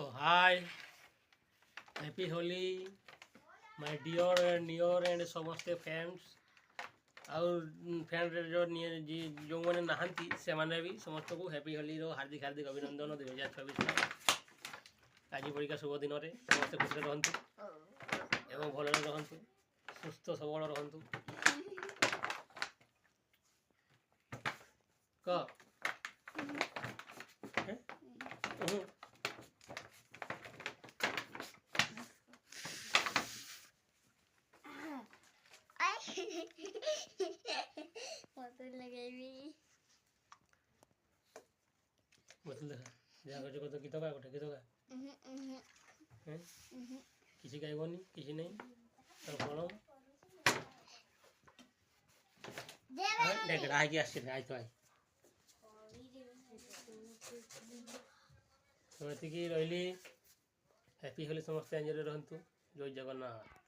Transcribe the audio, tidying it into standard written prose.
So hi, happy Holi, my dear and near and ସମସ୍ତେ friends ଆଉ friend ଯେଉଁମାନେ ନାହାନ୍ତି ସେମାନେ ବି ସମସ୍ତଙ୍କୁ ହ୍ୟାପି ହୋଲିର ହାର୍ଦ୍ଦିକ ହାର୍ଦ୍ଦିକ ଅଭିନନ୍ଦନ 2024। ଆଜି ପରିକା ଶୁଭ ଦିନରେ ସମସ୍ତେ ଖୁସିରେ ରହନ୍ତୁ ଏବଂ ଭଲରେ ରହନ୍ତୁ, ସୁସ୍ଥ ସବଳ ରହନ୍ତୁ। बोतल देखा जहाँ कर तो गीत गा गोटे गीत गा किसी गाइबनी किसी नहीं तो कौन डेगड़ा है आस आई तो आई समझती रही हैप्पी होली समस्त एंजॉय रहतु। जय जगन्नाथ।